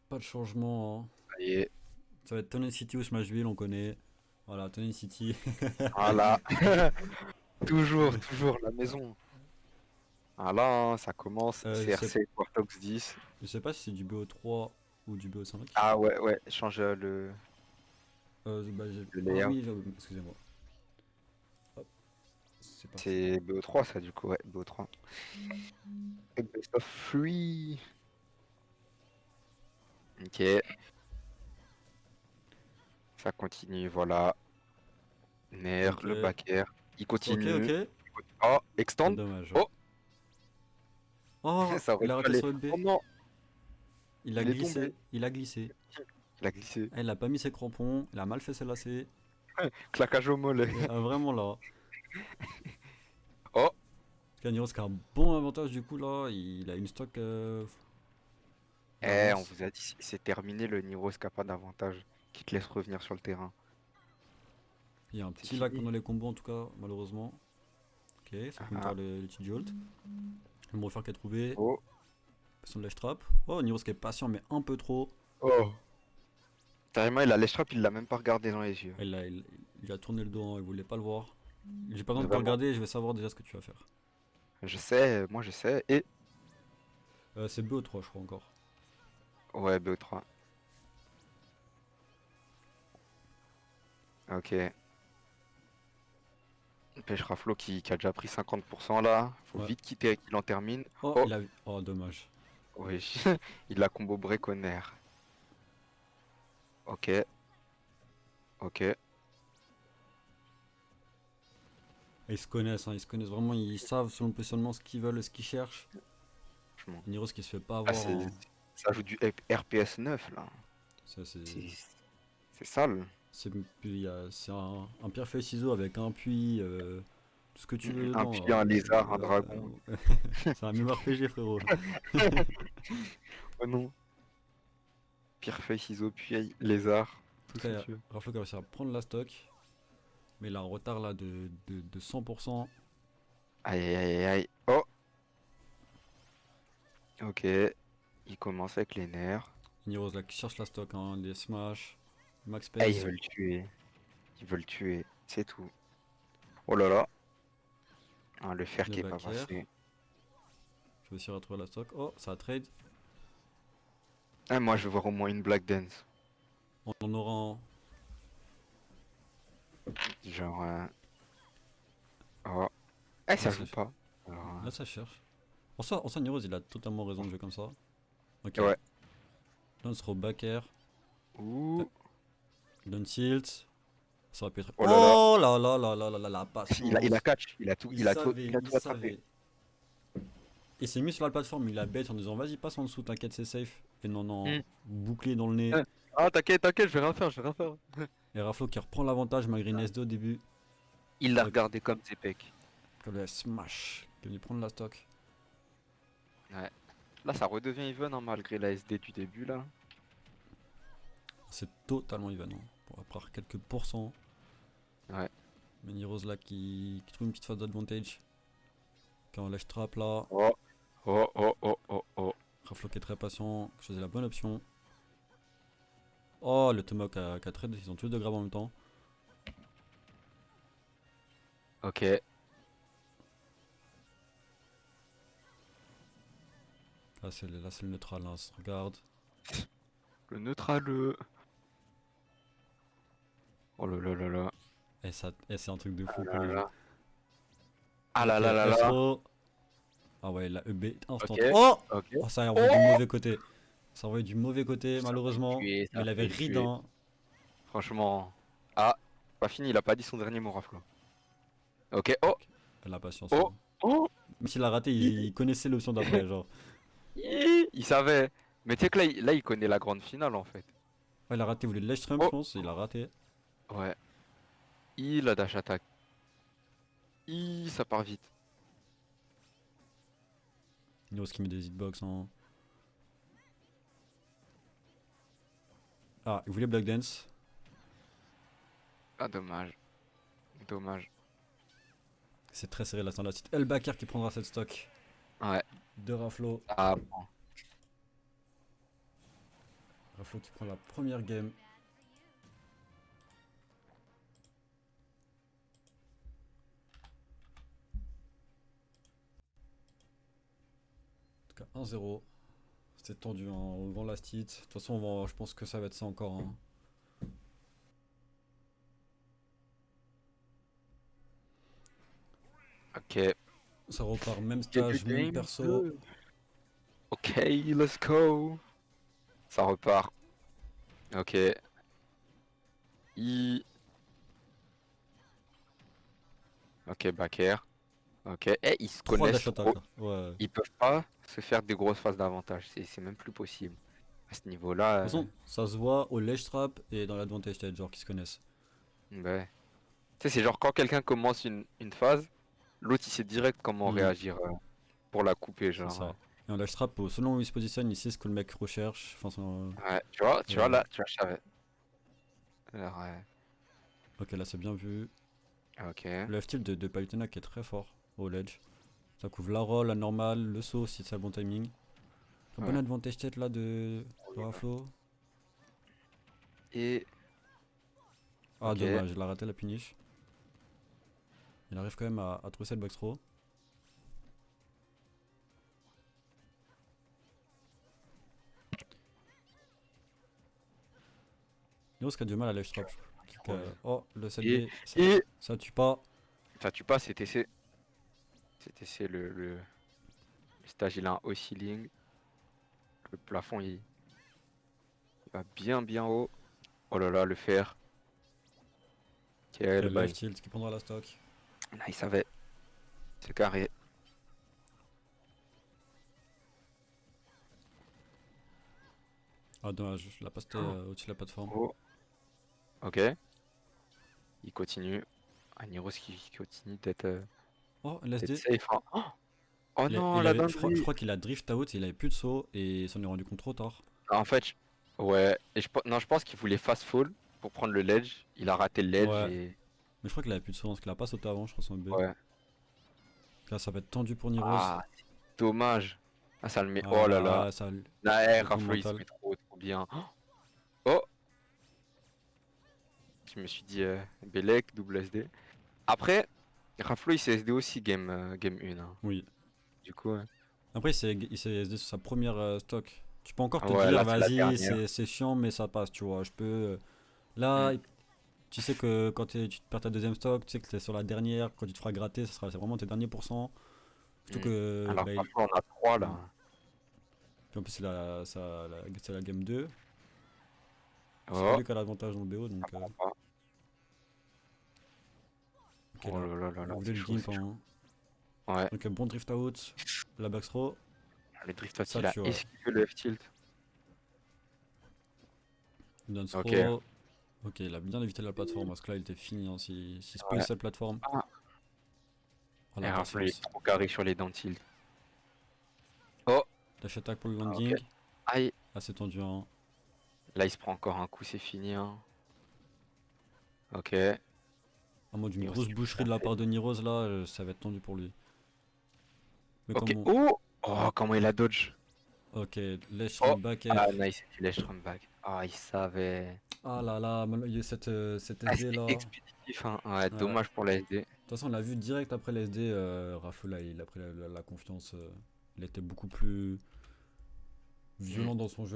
Pas de changement, hein. Ça y est. Ça va être Tony City ou Smashville, on connaît. Voilà, Tony City. Voilà. Toujours la maison. Voilà, hein, ça commence. Je sais, CRC, Quartox 10. je sais pas si c'est du BO3 ou du BO5. Ah ouais, ouais, change Bah, le ah layout. oui, excusez-moi. Hop, c'est parti. C'est BO3 ça du coup, ouais, BO3. Et Best of Free. Ok, ça continue, voilà. Nair, Ok, le back air. Il ok, continue. ok. Oh, Ah, extend. dommage. Oh, Oh, ça aurait il dû a raté aller. sur le B. Oh non, Il a il est tombé. glissé, il a glissé. Il a glissé. Ah, il a pas mis ses crampons, il a mal fait ses lacets. Claquage au mollet. Ah, vraiment là. Oh, Caniros qui a un bon avantage du coup là. Il a une stock on d'avance. vous a dit, c'est terminé le Niro Scapa d'avantage qui te laisse revenir sur le terrain. Il y a un C'est petit lag fini. pendant les combos en tout cas, malheureusement. Ok, ça Ah, compte ah. faire les petits jolt. Le refaire qui a trouvé. Oh, Son ledge trap. Oh, Niros qui est patient mais un peu trop. oh. Carrément, il a l'échappe, il l'a même pas regardé dans les yeux. Il a tourné le dos, hein, il voulait pas le voir. J'ai pas besoin de te Vraiment. regarder, je vais savoir déjà ce que tu vas faire. Je sais, moi je sais. Et C'est BO3 je crois encore. ouais, BO3. Ok. Pêche Raflo qui a déjà pris 50% là. Faut Ouais. vite quitter qu'il en termine. Oh, Oh, il a vu. Oh, dommage. oui. Il a combo break au nerf. Ok, ok. Et ils se connaissent, hein, ils se connaissent vraiment, ils savent selon le positionnement ce qu'ils veulent, ce qu'ils cherchent. Franchement. Niros qui se fait pas Ah, avoir en. ça joue du RPS 9 là. Ça, C'est c'est sale. c'est un pierre feuille ciseau avec un puits, tout ce que tu veux Un dedans pied, là. un lézard, un dragon. C'est un même RPG frérot. Oh non. Pierre, feuille, ciseaux, puis lézard. En tout Tout ce cas, que il y a tu veux. Raflo qui a réussi à prendre la stock, mais il a un retard là de 100%. Aïe aïe aïe aïe. Oh, ok. Il commence avec les nerfs. Niros là qui cherche la stock, hein, des smash, max Ah, ils pace. veulent le tuer. Ils veulent le tuer. C'est tout. Oh là là. Ah, le fer Le qui est pas back air. passé. Je vais aussi retrouver la stock. Oh, ça a trade. Ah, moi, je veux voir au moins une Black Dance. On en aura un. Genre. Oh. Eh, Là, ça ça, joue pas. Alors, là, ça cherche. En soi, Niros il a totalement raison de jouer comme ça. Ok. ouais. Là, on sera au back air. Ouh. Down tilt. Ça aurait pu être. Oh là là. Oh là là là là là là, la Il a patience. catch. Il a tout, Il il savait, a il tout attrapé. savait. Il s'est mis sur la plateforme, il a bait en disant vas-y, passe en dessous, t'inquiète, c'est safe. Et non, non, Hmm. bouclé dans le nez. Ah, t'inquiète, t'inquiète, je vais rien faire, je vais rien faire. Et Raflo qui reprend l'avantage malgré une SD au début. Il l'a Avec regardé comme ses pecs. le smash qui est venu prendre la stock. Ouais. Là, ça redevient even hein, malgré la SD du début là. C'est totalement even. Hein. Pour après quelques pourcents. Ouais. Mais Niros là qui trouve une petite phase d'advantage. Qui en lèche trap là. Oh, oh, oh, oh, oh, oh. Raflo qui est très patient, qui choisit la bonne option. Oh, le Tomahawk a trade, ils ont tous les deux grab en même temps. Ok. Là, c'est le neutral, là, ça se regarde. Le neutraleux. Oh là là là là. Et c'est un truc de Ah fou là pour lui. là. Ah là Ok, là là là. F-throw. Ah ouais, la EB instant. Ok. Oh, Ok. oh, ça a envoyé du Oh, mauvais côté. Ça a envoyé du mauvais côté, ça va le malheureusement. tuer, Mais ça il va avait le read, tuer. hein. Franchement. Ah, pas fini, il a pas dit son dernier mot, Raflo. Ok. Oh, Ok, la patience. oh, Hein. oh. Même s'il a raté, il connaissait l'option d'après, genre. Il savait. Mais tu sais que là, il connaît la grande finale en fait. Ouais, il a raté, il voulait le ledge trump, je Oh, pense, il a raté. ouais. Il a dash attack. Ça part vite. Niro qui met des hitbox, hein. Ah, il voulait Black Dance. Ah, dommage. Dommage. C'est très serré là, c'est la petite Elbaker qui prendra cette stock Ouais. de Raflo. Ah, bon. Raflo qui prend la première game. En tout cas 1-0. C'était tendu au grand last hit. De toute façon, je pense que ça va être ça encore, hein. Ok. Ça repart, même Début stage, même game perso. 2. Ok, let's go. Ça repart. Ok. I. Ok, back air. Ok. Eh, ils se 3 connaissent dash attack trop. là. Ouais. De Ils peuvent pas se faire des grosses phases d'avantage. C'est même plus possible. À ce toute niveau-là, façon, ça se voit au ledge trap et dans l'advantage stage, genre qui se connaissent. ouais. Tu sais, c'est genre quand quelqu'un commence une phase, l'autre il sait direct comment Hmm, réagir pour la couper, c'est genre. ça. Et en ledge trap, selon où il se positionne, il sait ce que le mec recherche. Enfin, Ouais, tu vois ouais. là, tu vois, je savais. Alors, ouais. Ok, là c'est bien vu. Ok. Le F-tilt de Palutena qui est très fort au ledge. Ça couvre la roll, la normale, le saut si c'est le bon timing. Un bon Ouais. advantage tête là de Raflo. Et. Ah Ok. dommage, il a raté la punish. Il arrive quand même à trousser le backthrow. Niro qui a du mal à ledge trap. Ouais. Oh, le Et, 7B, et ça tue pas. ça tue pas, c'était C. C'était C le stage, il a un high ceiling. Le plafond il va bien haut. Oh là là, le fer. Ok, Quel le bail. F-tilt qui prendra la stock. Là, il savait. C'est carré. Ah dommage, je l'ai posté au-dessus de la plateforme. Oh. Ok. Il continue. Ah, Niros qui continue Oh, d'être LSD. safe, hein. Oh non, la Je dinguerie. crois qu'il a drift out, il avait plus de saut et il s'en est rendu compte trop tard. En fait, ouais. Et non, je pense qu'il voulait fast fall pour prendre le ledge. Il a raté le ledge Ouais, et. mais je crois qu'il avait plus de saut parce qu'il a pas sauté avant, je crois, son B. Ouais. Là, ça va être tendu pour Niroz. Ah, c'est dommage. Ah, ça le met. Ah Oh là là. là, ça, La le R, coup Raflo, il se mental. met trop bien. Oh, je me suis dit Belek, double SD. Après, Raflo, il s'est SD aussi game 1, hein. Oui. Du coup, ouais. Après, il s'est SD sur sa première stock. Tu peux encore Ah te ouais, dire, là, c'est la vas-y, dernière. c'est chiant, mais ça passe, tu vois. Je peux. Là, Hmm. tu sais que quand tu te perds ta deuxième stock, tu sais que t'es sur la dernière, quand tu te feras gratter, c'est vraiment tes derniers pourcents. Surtout Hmm. que. Alors, Bah, Raflo, on a 3 hmm. là. Puis en plus, c'est la game 2. C'est pas Oh, lui qui a l'avantage dans le BO, ça donc. prend pas. Ok, Oh là. là là là Il là, voulait c'est le chaud, gimp, c'est chaud. hein. Ouais, Donc, bon drift out, la backthrow, le drift out, ça il a tu vois. esquivé le F-tilt. Down Ok, throw. Ok, il a bien évité la plateforme parce que là, il était fini, hein, s'il se ouais. posait sur la plateforme. Ah, Oh, et la Raflo, il est patience. trop carré sur les down tilt. Oh, Dash attack pour le ok. landing. Aïe. Assez tendu, hein. Là, il se prend encore un coup, c'est fini, hein. Ok. À moins d'une Niros, grosse tu peux boucherie de la passer. part de Niroz, là, ça va être tendu pour lui. Mais Ok. comment. Oh! Oh, comment il a dodge. Ok, lèche Oh! from back air. Ah, nice. Il lèche back. Ah, il savait. Ah là là, il y a cette Ah, SD c'était là. expéditif, hein. Ouais, Ouais. De dommage pour la SD. toute façon, on l'a vu direct après la SD. Rafou, là, il a pris la confiance. Il était beaucoup plus Hmm. violent dans son jeu.